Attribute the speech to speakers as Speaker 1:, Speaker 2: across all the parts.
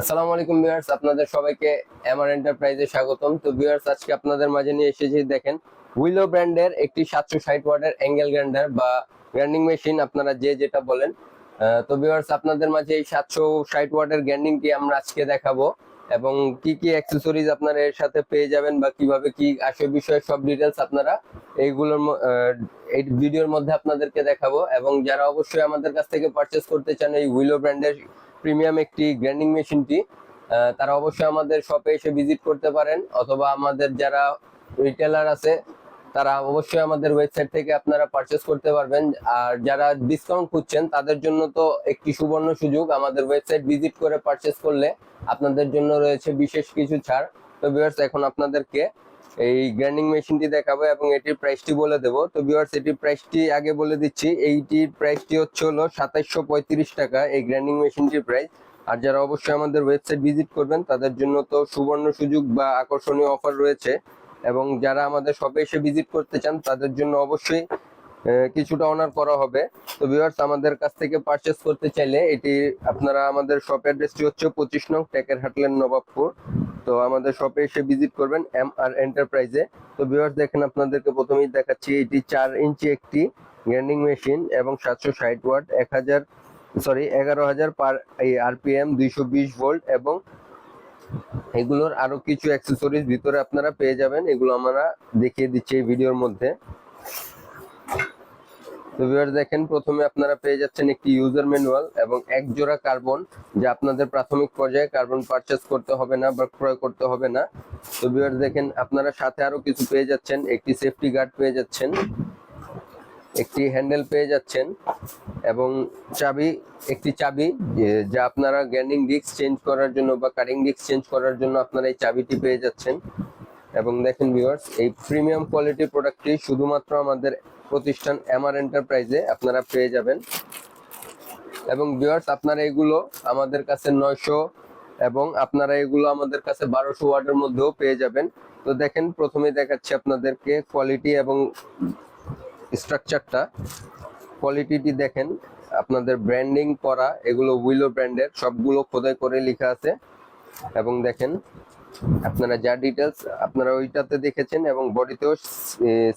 Speaker 1: আসসালামু আলাইকুম ভিউয়ার্স, আপনাদের সবাইকে এমআর এন্টারপ্রাইজে স্বাগতম। তো ভিউয়ার্স, আজকে আপনাদের মাঝে নিয়ে এসেছি, দেখেন উইলো ব্র্যান্ডের একটি 760 ওয়াটের অ্যাঙ্গেল গ্রাইন্ডার বা গ্রাইন্ডিং মেশিন, আপনারা যে যেটা বলেন। তো ভিউয়ার্স, আপনাদের মাঝে এই 760 ওয়াটের গ্রাইন্ডিংটি আমরা আজকে দেখাবো এবং কি কি অ্যাকসেসরিজ আপনারা এর সাথে পেয়ে যাবেন বা কিভাবে কি আসে বিষয়ে সব ডিটেলস আপনারা এইগুলোর এই ভিডিওর মধ্যে আপনাদেরকে দেখাবো। এবং যারা অবশ্যই আমাদের কাছ থেকে পারচেস করতে চান এই উইলো ব্র্যান্ডের প্রিমিয়াম একটি গ্রাইন্ডিং মেশিনটি, তারা অবশ্যই আমাদের শপে এসে ভিজিট করতে পারেন, অথবা আমাদের যারা রিটেলার আছে তারা অবশ্যই আমাদের ওয়েবসাইট থেকে আপনারা পারচেস করতে পারবেন। আর যারা ডিসকাউন্ট খুঁজছেন তাদের জন্য তো একটি সুবর্ণ সুযোগ, আমাদের ওয়েবসাইট ভিজিট করে পারচেস করলে আপনাদের জন্য রয়েছে বিশেষ কিছু ছাড়। তো ভিউয়ার্স, এখন আপনাদেরকে এই গ্রাইন্ডিং মেশিনটি দেখাবো এবং এটির প্রাইসটি বলে দেবো। তো ভিউয়ার্স, এটির প্রাইসটি আগে বলে দিচ্ছি, এইটির প্রাইসটি হলো 2735 টাকা এই গ্রাইন্ডিং মেশিনটির প্রাইস। আর যারা অবশ্যই আমাদের ওয়েবসাইট ভিজিট করবেন তাদের জন্য তো সুবর্ণ সুযোগ বা আকর্ষণীয় অফার রয়েছে, এবং যারা আমাদের শপে এসে ভিজিট করতে চান তাদের জন্য অবশ্যই কিছুটা অনার করা হবে। তো ভিউয়ার্স, আমাদের কাছ থেকে পারচেস করতে চাইলে এটি আপনারা আমাদের শপ অ্যাড্রেসটি হচ্ছে 25 নং টেকের হাটলেন, নবাবপুর। তো আমাদের শপে এসে ভিজিট করবেন এমআর এন্টারপ্রাইজে। তো ভিউয়ার্স, দেখেন আপনাদেরকে প্রথমেই দেখাচ্ছি, এটি 4 ইঞ্চি একটি গ্রাইন্ডিং মেশিন এবং 760 ওয়াট 11,000 পার আরপিএম 220 ভোল্ট, এবং এগুলোর আরো কিছু অ্যাক্সেসরিজ ভিতরে আপনারা পেয়ে যাবেন, এগুলো আমরা দেখিয়ে দিচ্ছি এই ভিডিওর মধ্যে। তো ভিউয়ার্স, দেখেন প্রথমে আপনারা পেয়ে যাচ্ছেন একটি ইউজার ম্যানুয়াল এবং এক জোড়া কার্বন, যা আপনাদের প্রাথমিক পর্যায়ে কার্বন পারচেজ করতে হবে না বা ক্রয় করতে হবে না। তো ভিউয়ার্স, দেখেন আপনারা সাথে আরো কিছু পেয়ে যাচ্ছেন, একটি সেফটি গার্ড পেয়ে যাচ্ছেন, একটি হ্যান্ডেল পেয়ে যাচ্ছেন, এবং একটি চাবি, যা আপনারা গ্রাইন্ডিং ডিস্ক চেঞ্জ করার জন্য বা কাটিং ডিস্ক চেঞ্জ করার জন্য আপনারা এই চাবিটি পেয়ে যাচ্ছেন। এবং দেখেন ভিউয়ার্স, এই প্রিমিয়াম কোয়ালিটির প্রোডাক্টটি শুধুমাত্র আমাদের প্রতিষ্ঠান এমআর এন্টারপ্রাইজে আপনারা পেয়ে যাবেন। এবং ভিউয়ার্স, আপনারা এগুলো আমাদের কাছে 900 এবং আপনারা এগুলো আমাদের কাছে 1200 ওয়াটের মধ্যেও পেয়ে যাবেন। তো দেখেন, প্রথমে দেখাচ্ছি আপনাদেরকে কোয়ালিটি এবং স্ট্রাকচারটা। কোয়ালিটিটি দেখেন, আপনাদের ব্র্যান্ডিং করা, এগুলো উইলো ব্র্যান্ডের, সবগুলো খোদাই করে লেখা আছে। এবং দেখেন আপনারা যা ডিটেলস আপনারা ওইটাতে দেখেছেন এবং বডিতেও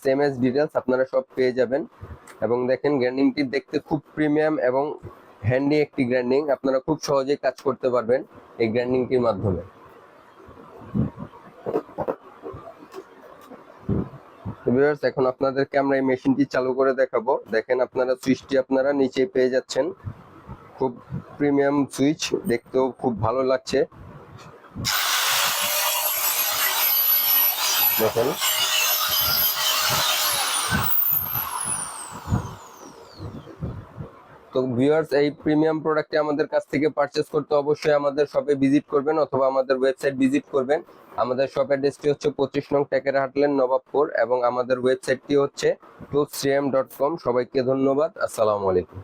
Speaker 1: সেম এস ডিটেলস আপনারা সব পেয়ে যাবেন। এবং দেখেন গ্রাইন্ডিংটি দেখতে খুব প্রিমিয়াম এবং হ্যান্ডি একটি গ্রাইন্ডিং, আপনারা খুব সহজেই কাজ করতে পারবেন এই গ্রাইন্ডিংটির মাধ্যমে। ভিউয়ার্স, এখন আপনাদেরকে আমরা এই মেশিনটি চালু করে দেখাবো। দেখেন আপনারা সুইচটি আপনারা নিচে পেয়ে যাচ্ছেন, খুব প্রিমিয়াম সুইচ, দেখতেও খুব ভালো লাগছে। দেখেন তো ভিউয়ার্স, এই প্রিমিয়াম প্রোডাক্টটি আমাদের কাছ থেকে পারচেজ করতে অবশ্যই আমাদের শপে ভিজিট করবেন অথবা আমাদের ওয়েবসাইট ভিজিট করবেন। আমাদের শপ অ্যাড্রেসটি হচ্ছে 25 নং টেকের হাটলেন, নবাবপুর, এবং আমাদের ওয়েবসাইটটি হচ্ছে toolscm.com। সবাইকে ধন্যবাদ। আসসালামু আলাইকুম।